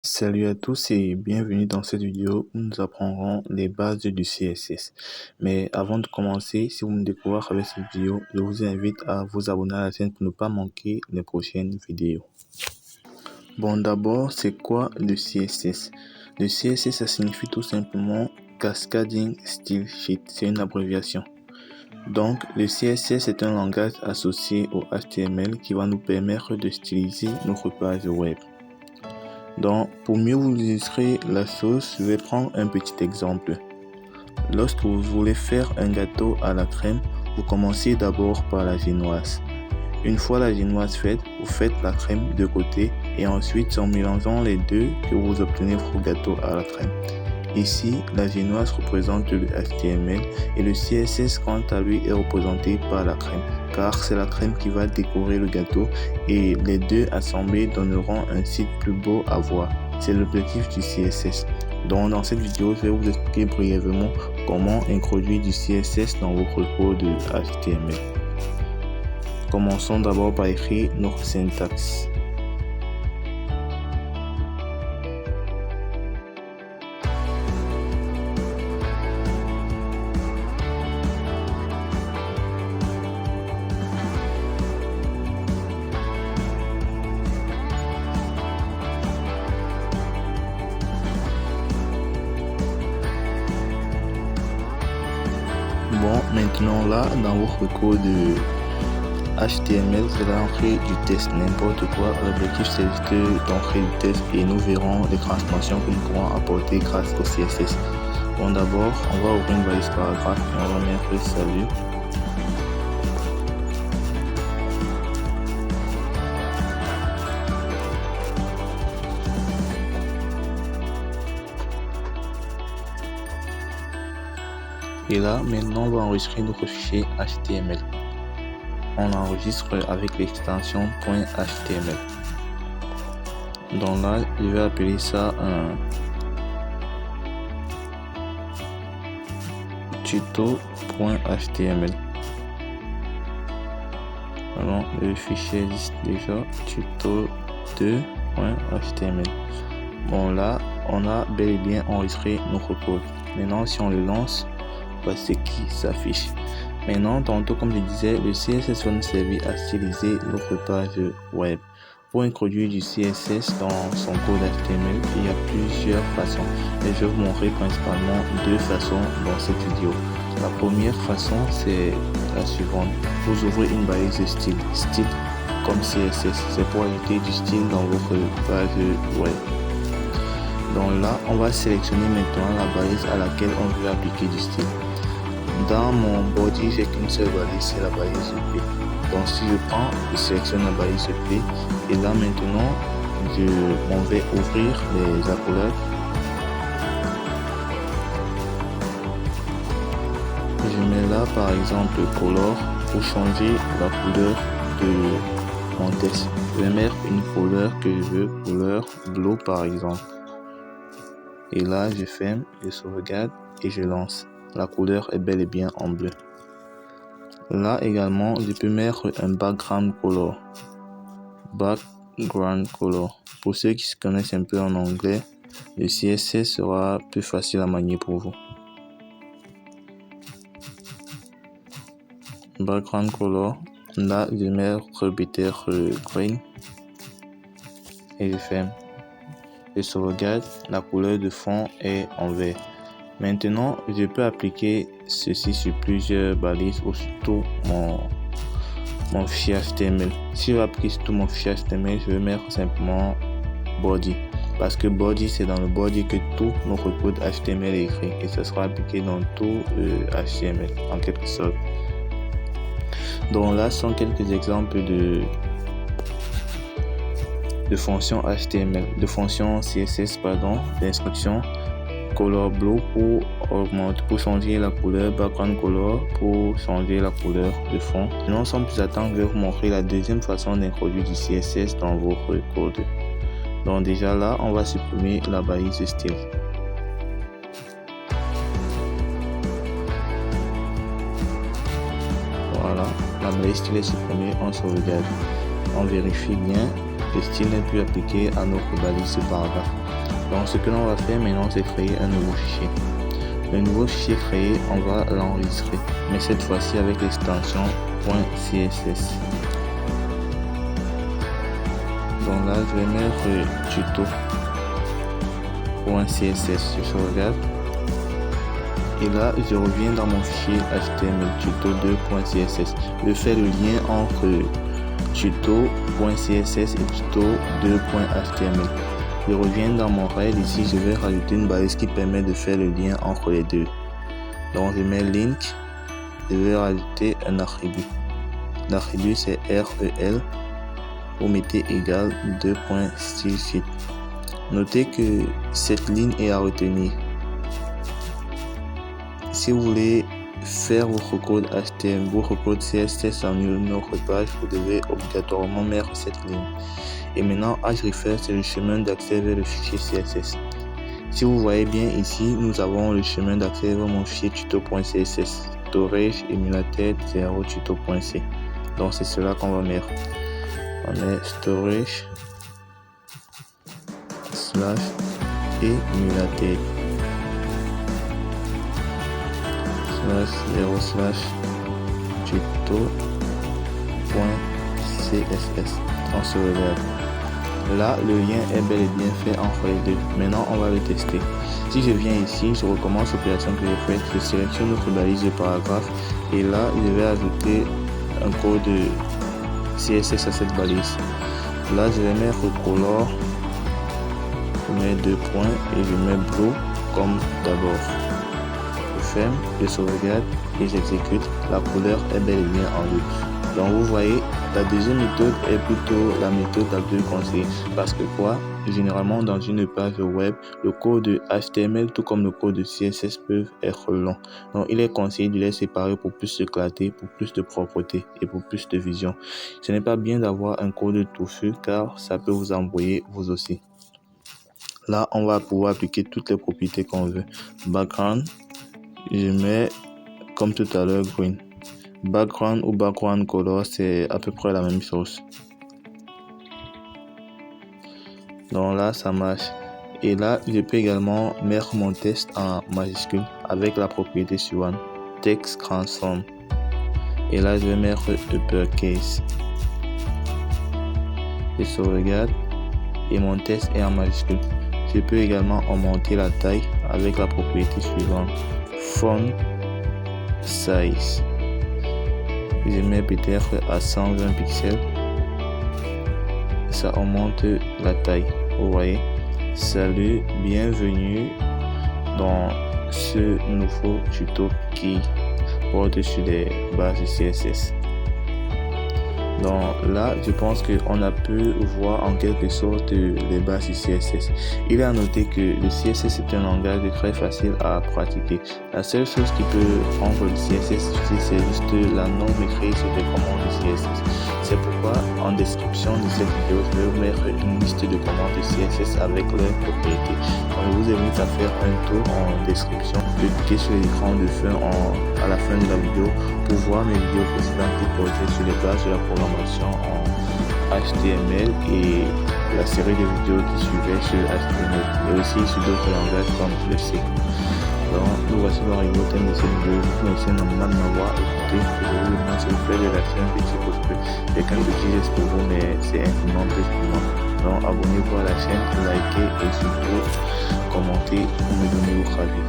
Salut à tous et bienvenue dans cette vidéo où nous apprendrons les bases du CSS. Mais avant de commencer, si vous me découvrez avec cette vidéo, je vous invite à vous abonner à la chaîne pour ne pas manquer les prochaines vidéos. Bon, d'abord, c'est quoi le CSS? Le CSS, ça signifie tout simplement Cascading Style Sheet, c'est une abréviation. Donc, le CSS est un langage associé au HTML qui va nous permettre de styliser notre page web. Donc, pour mieux vous illustrer la chose, je vais prendre un petit exemple. Lorsque vous voulez faire un gâteau à la crème, vous commencez d'abord par la génoise. Une fois la génoise faite, vous faites la crème de côté et ensuite, en mélangeant les deux, que vous obtenez votre gâteau à la crème. Ici, la génoise représente le HTML et le CSS, quant à lui, est représenté par la crème, car c'est la crème qui va décorer le gâteau et les deux assemblés donneront un site plus beau à voir. C'est l'objectif du CSS. Donc, dans cette vidéo, je vais vous expliquer brièvement comment introduire du CSS dans votre code HTML. Commençons d'abord par écrire notre syntaxe. Bon, maintenant là, dans votre code HTML, vous allez entrer du texte, n'importe quoi. L'objectif, c'est juste d'entrer du texte et nous verrons les transformations que nous pourrons apporter grâce au CSS. Bon, d'abord, on va ouvrir une balise paragraphe et on va mettre salut. Et là, maintenant, on va enregistrer notre fichier HTML. On enregistre avec l'extension .html. Donc là, je vais appeler ça un tuto.html. Alors, le fichier existe déjà, tuto2.html. Bon, là, on a bel et bien enregistré notre code. Maintenant, si on le lance, voici qui s'affiche. Maintenant, tantôt, comme je disais, le CSS va nous servir à styliser notre page web. Pour introduire du CSS dans son code HTML, il y a plusieurs façons. Et je vais vous montrer principalement deux façons dans cette vidéo. La première façon, c'est la suivante. Vous ouvrez une balise de style comme CSS. C'est pour ajouter du style dans votre page web. Donc là, on va sélectionner maintenant la balise à laquelle on veut appliquer du style. Dans mon body, j'ai qu'une seule balise, c'est la balise P. Donc si je prends, je sélectionne la balise P et là maintenant, on va ouvrir les accolades. Je mets là par exemple color pour changer la couleur de mon texte. Je vais mettre une couleur que je veux, couleur bleu par exemple. Et là, je ferme, je sauvegarde et je lance. La couleur est bel et bien en bleu. Là également, je peux mettre un background color. Pour ceux qui se connaissent un peu en anglais, le CSS sera plus facile à manier pour vous. Background color. Là, je vais mettre bitter green et je ferme. Je sauvegarde, la couleur de fond est en vert. Maintenant, je peux appliquer ceci sur plusieurs balises ou sur tout mon fichier HTML. Si je veux appliquer sur tout mon fichier HTML, je vais mettre simplement body. Parce que body, c'est dans le body que tout notre code HTML est écrit. Et ça sera appliqué dans tout le HTML en quelque sorte. Donc là, sont quelques exemples de fonctions HTML, de fonctions CSS, d'instructions. Color blue pour changer la couleur, background color pour changer la couleur de fond. Sinon, sans plus attendre, je vais vous montrer la deuxième façon d'introduire du CSS dans votre code. Donc déjà là, on va supprimer la balise style. Voilà, la balise style est supprimée, on sauvegarde. On vérifie bien, le style n'est plus appliqué à notre balise de paragraphe. Donc ce que l'on va faire maintenant, c'est créer un nouveau fichier. Le nouveau fichier créé, on va l'enregistrer, mais cette fois-ci avec l'extension .css. Donc là, je vais mettre tuto.css, je sauvegarde. Et là, je reviens dans mon fichier HTML tuto2.css. Je fais le lien entre tuto.css et tuto2.html. Je reviens dans mon READE. Ici, je vais rajouter une balise qui permet de faire le lien entre les deux. Donc, je mets link. Je vais rajouter un attribut. L'attribut, c'est rel. Vous mettez égal 2.stylesheet. Notez que cette ligne est à retenir. Si vous voulez faire votre code HTML, votre code CSS sur une autre page, vous devez obligatoirement mettre cette ligne. Et maintenant, hrefs, c'est le chemin d'accès vers le fichier CSS. Si vous voyez bien ici, nous avons le chemin d'accès vers mon fichier tuto.css, storage emulated 0 tuto.c. Donc c'est cela qu'on va mettre. On met storage / emulated 0 / tuto.css. On se regarde. Là, le lien est bel et bien fait entre les deux. Maintenant, on va le tester. Si je viens ici, je recommence l'opération que j'ai faite. Je sélectionne notre balise de paragraphe et là, je vais ajouter un code CSS à cette balise. Là, je vais mettre color. Je mets 2 points et je mets blue comme d'abord. Je ferme, je sauvegarde et j'exécute. La couleur est bel et bien en bleu. Donc vous voyez, la deuxième méthode est plutôt la méthode la plus conseillée. Parce que quoi? Généralement dans une page web, le code de HTML tout comme le code de CSS peuvent être longs. Donc il est conseillé de les séparer pour plus de clarté, pour plus de propreté et pour plus de vision. Ce n'est pas bien d'avoir un code touffu car ça peut vous embrouiller vous aussi. Là, on va pouvoir appliquer toutes les propriétés qu'on veut. Background, je mets comme tout à l'heure green. Background ou background color, c'est à peu près la même chose. Donc là, ça marche. Et là, je peux également mettre mon texte en majuscule avec la propriété suivante. Text transform. Et là, je vais mettre uppercase. Je sauvegarde et mon texte est en majuscule. Je peux également augmenter la taille avec la propriété suivante. Font size. Je mets peut-être à 120 pixels. Ça augmente la taille. Vous voyez. Salut, bienvenue dans ce nouveau tuto qui porte sur les bases CSS. Donc là, je pense qu'on a pu voir en quelque sorte les bases du CSS. Il est à noter que le CSS est un langage très facile à pratiquer. La seule chose qui peut rendre le CSS difficile, c'est juste la non-maîtrise des commandes du CSS. C'est pourquoi en description de cette vidéo, je vais vous mettre une liste de commandes de CSS avec leurs propriétés. Donc, je vous invite à faire un tour en description, de cliquer sur l'écran de fin à la fin de la vidéo pour voir mes vidéos précédentes qui portaient sur les bases de la programmation en HTML et la série de vidéos qui suivaient sur HTML et aussi sur d'autres langages comme le C. Donc, nous voici arrivés au thème de cette vidéo. Vous merci énormément de m'avoir écouté. Je vous demande s'il vous plaît de lâcher un petit pouce bleu. C'est qu'un petit geste pour vous, mais c'est infiniment plus pour moi. Donc, abonnez-vous à la chaîne, likez et surtout commentez pour me donner votre avis.